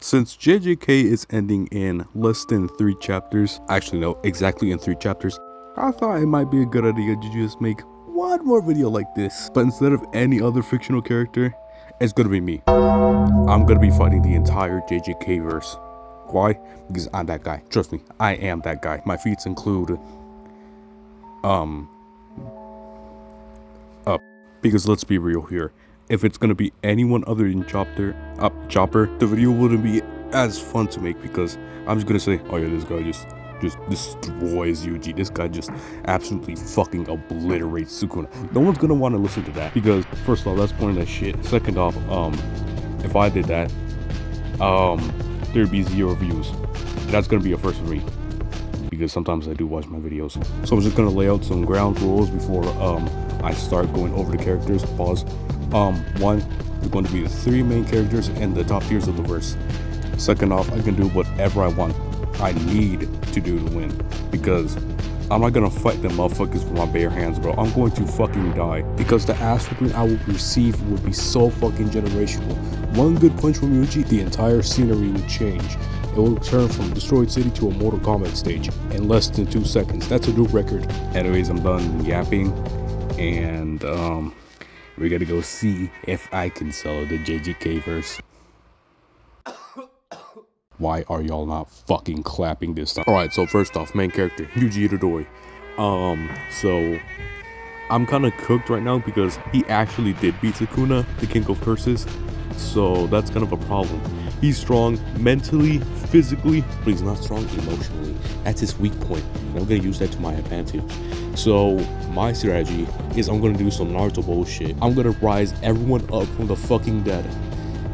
Since JJK is ending in less than 3 chapters, actually no, exactly in 3 chapters, I thought it might be a good idea to just make one more video like this. But instead of any other fictional character, it's gonna be me. I'm gonna be fighting the entire JJK verse. Why? Because I'm that guy. Trust me, I am that guy. My feats include because let's be real here. If it's gonna be anyone other than Chopper, the video wouldn't be as fun to make because I'm just gonna say, oh yeah, this guy just destroys Yuji. This guy just absolutely fucking obliterates Sukuna. No one's gonna want to listen to that because first off, that's pointless shit. Second off, if I did that, there'd be 0 views. That's gonna be a first for me because sometimes I do watch my videos. So I'm just gonna lay out some ground rules before I start going over the characters. Pause. One is going to be the 3 main characters and the top tiers of the verse. Second off, I can do whatever I want. I need to do to win because I'm not gonna fight them motherfuckers with my bare hands, bro. I'm going to fucking die because the ass whooping I will receive would be so fucking generational. One good punch from Yuji, the entire scenery would change. It will turn from Destroyed City to a Mortal Kombat stage in less than 2 seconds. That's a new record. Anyways, I'm done yapping, and we gotta go see if I can solo the JJK verse. Why are y'all not fucking clapping this time? Alright, so first off, main character, Yuji Itadori. So I'm kind of cooked right now because he actually did beat Sukuna, the King of Curses. So that's kind of a problem. He's strong mentally, physically, but he's not strong emotionally. That's his weak point, and I'm gonna use that to my advantage. So my strategy is I'm gonna do some Naruto bullshit. I'm gonna rise everyone up from the fucking dead.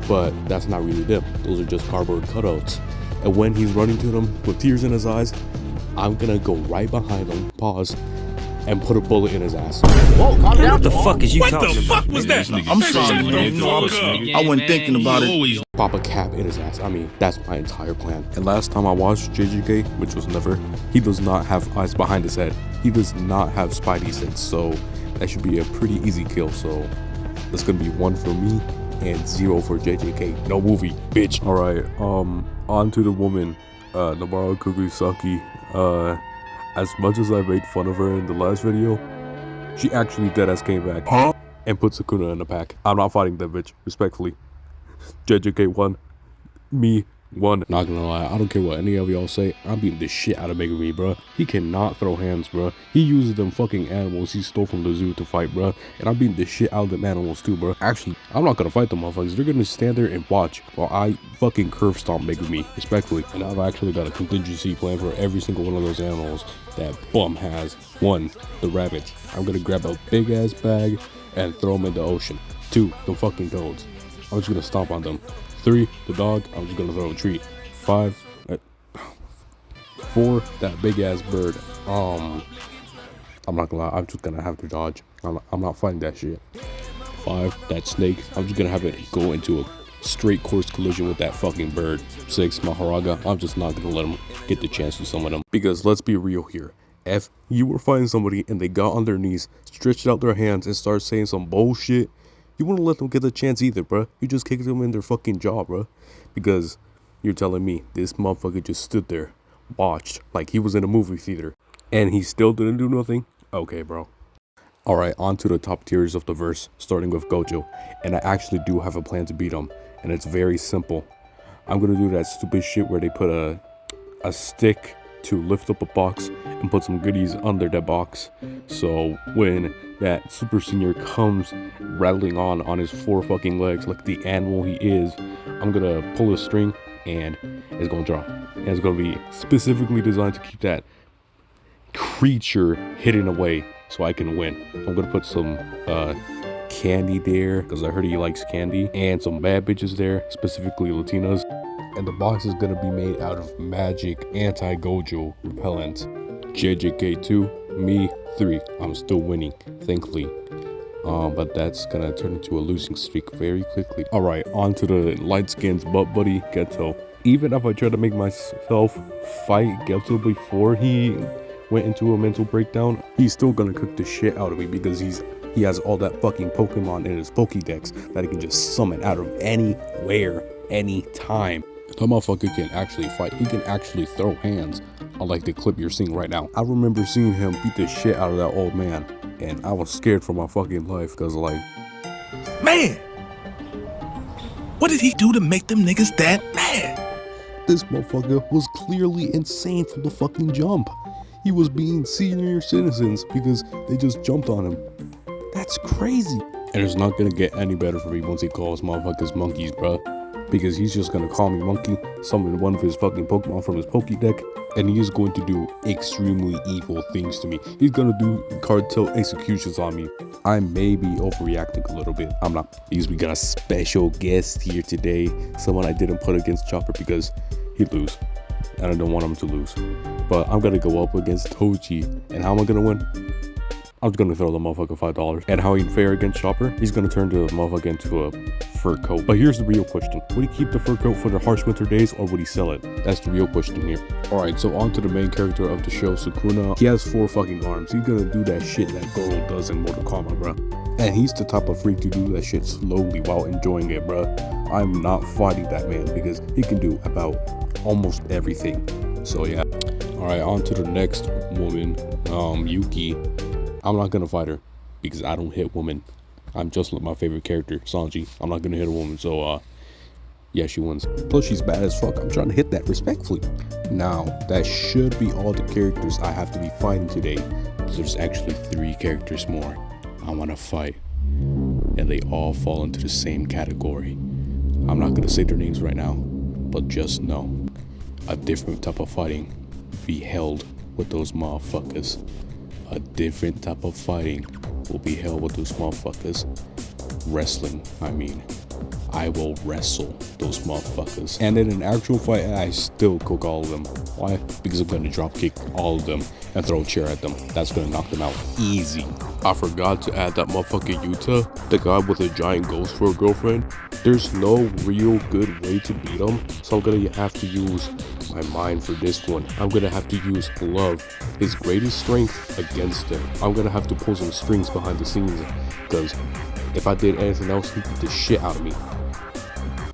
But that's not really them. Those are just cardboard cutouts. And when he's running to them with tears in his eyes, I'm gonna go right behind him, pause, and put a bullet in his ass. Whoa, calm down. What the fuck is you talking about? What the fuck was that? I'm sorry, man. I wasn't thinking about it. Pop a cap in his ass. I mean, that's my entire plan. And last time I watched JJK, which was never, he does not have eyes behind his head. He does not have spidey sense, so that should be a pretty easy kill. So that's gonna be 1 for me and 0 for JJK. No movie, bitch. Alright, on to the woman, Nobara Kugisaki. As much as I made fun of her in the last video, she actually deadass came back and put Sukuna in the pack. I'm not fighting that bitch, respectfully. JJK 1, me 1. Not gonna lie, I don't care what any of y'all say, I'm beating the shit out of Megumi, bruh. He cannot throw hands, bruh. He uses them fucking animals he stole from the zoo to fight, bruh. And I'm beating the shit out of them animals too, bruh. Actually, I'm not gonna fight them motherfuckers. They're gonna stand there and watch while I fucking curve stomp Megumi, respectfully. And I've actually got a contingency plan for every single one of those animals that bum has. 1, the rabbit. I'm gonna grab a big ass bag and throw them in the ocean. 2, the fucking toads. I'm just gonna stomp on them. 3, the dog. I'm just gonna throw a treat. 5, 4, that big ass bird. I'm not gonna lie, I'm just gonna have to dodge. I'm not fighting that shit. 5, that snake. I'm just gonna have it go into a straight course collision with that fucking bird. 6, Mahoraga. I'm just not gonna let him get the chance to summon him. Because let's be real here. If you were fighting somebody and they got on their knees, stretched out their hands, and started saying some bullshit, you wouldn't let them get the chance either, bruh. You just kicked them in their fucking jaw, bruh. Because you're telling me this motherfucker just stood there, watched, like he was in a movie theater, and he still didn't do nothing? Okay, bro. Alright, on to the top tiers of the verse, starting with Gojo. And I actually do have a plan to beat him, and it's very simple. I'm gonna do that stupid shit where they put a stick to lift up a box and put some goodies under that box. So when that super senior comes rattling on his 4 fucking legs like the animal he is, I'm gonna pull a string and it's gonna drop. And it's gonna be specifically designed to keep that creature hidden away so I can win. I'm gonna put some candy there because I heard he likes candy, and some bad bitches there, specifically Latinas. And the box is gonna be made out of magic anti-Gojo repellent. JJK 2, me 3. I'm still winning, thankfully. But that's gonna turn into a losing streak very quickly. Alright, on to the light skin's butt buddy, Geto. Even if I try to make myself fight Geto before he went into a mental breakdown, he's still gonna cook the shit out of me because he has all that fucking Pokemon in his Pokédex that he can just summon out of anywhere, anytime. That motherfucker can actually fight. He can actually throw hands, unlike the clip you're seeing right now. I remember seeing him beat the shit out of that old man, and I was scared for my fucking life, because like... Man! What did he do to make them niggas that mad? This motherfucker was clearly insane from the fucking jump. He was being senior citizens because they just jumped on him. That's crazy. And it's not gonna get any better for me once he calls motherfuckers monkeys, bruh. Because he's just gonna call me monkey, summon one of his fucking Pokemon from his Pokédex, and he is going to do extremely evil things to me. He's gonna do cartel executions on me. I may be overreacting a little bit. I'm not, because we got a special guest here today. Someone I didn't put against Chopper because he'd lose. And I don't want him to lose. But I'm gonna go up against Toji. And how am I gonna win? I'm just gonna throw the motherfucker $5. And how he'd fare against Chopper? He's gonna turn the motherfucker into a fur coat. But here's the real question. Would he keep the fur coat for the harsh winter days, or would he sell it? That's the real question here. Alright, so on to the main character of the show, Sukuna. He has 4 fucking arms. He's gonna do that shit that Goro does in Mortal Kombat, bruh. And he's the type of freak to do that shit slowly while enjoying it, bruh. I'm not fighting that man because he can do about almost everything. So yeah. Alright, on to the next woman, Yuki. I'm not gonna fight her because I don't hit women. I'm just like my favorite character, Sanji. I'm not gonna hit a woman, so yeah, she wins. Plus, she's bad as fuck. I'm trying to hit that respectfully. Now, that should be all the characters I have to be fighting today. There's actually 3 characters more I wanna fight, and they all fall into the same category. I'm not gonna say their names right now, but just know a different type of fighting be held with those motherfuckers. A different type of fighting will be held with those motherfuckers. Wrestling, I mean. I will wrestle those motherfuckers. And in an actual fight, I still cook all of them. Why? Because I'm gonna drop kick all of them and throw a chair at them. That's gonna knock them out easy. I forgot to add that motherfucker Yuta, the guy with a giant ghost for a girlfriend. There's no real good way to beat him, so I'm gonna have to use my mind for this one. I'm gonna have to use love, his greatest strength, against him. I'm gonna have to pull some strings behind the scenes, because if I did anything else, he'd beat the shit out of me.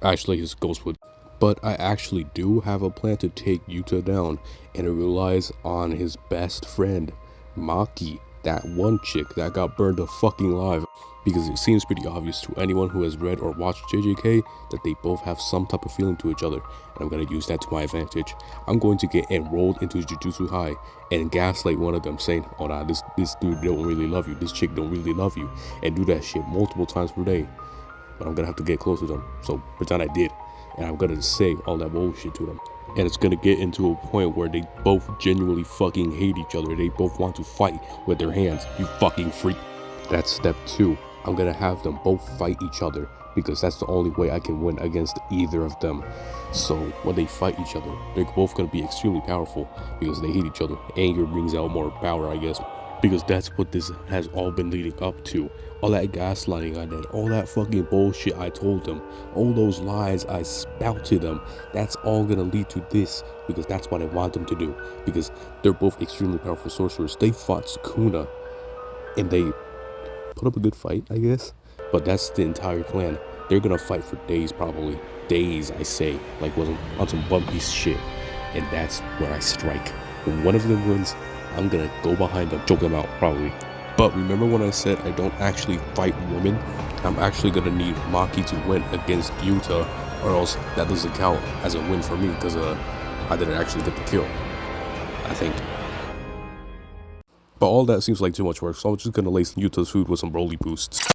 Actually, his ghost would. But I actually do have a plan to take Yuta down, and it relies on his best friend, Maki, that one chick that got burned the fucking alive. Because it seems pretty obvious to anyone who has read or watched JJK that they both have some type of feeling to each other, and I'm gonna use that to my advantage. I'm going to get enrolled into Jujutsu High and gaslight one of them, saying, oh nah, this dude don't really love you, this chick don't really love you, and do that shit multiple times per day. But I'm gonna have to get close to them, so pretend I did, and I'm gonna say all that bullshit to them. And it's gonna get into a point where they both genuinely fucking hate each other. They both want to fight with their hands, you fucking freak. That's step 2. I'm gonna have them both fight each other, because that's the only way I can win against either of them. So when they fight each other, they're both gonna be extremely powerful because they hate each other. Anger brings out more power, I guess, because that's what this has all been leading up to. All that gaslighting I did, all that fucking bullshit I told them, all those lies I spouted them, that's all gonna lead to this, because that's what I want them to do. Because they're both extremely powerful sorcerers. They fought Sukuna, and they put up a good fight, I guess. But that's the entire plan. They're gonna fight for days, probably. Days, I say, like on some One Piece shit. And that's where I strike. When one of them wins, I'm gonna go behind them, choke them out, probably. But remember when I said I don't actually fight women? I'm actually gonna need Maki to win against Yuta, or else that doesn't count as a win for me, because I didn't actually get the kill, I think. But all that seems like too much work, so I'm just gonna lace Yuta's food with some Broly boosts.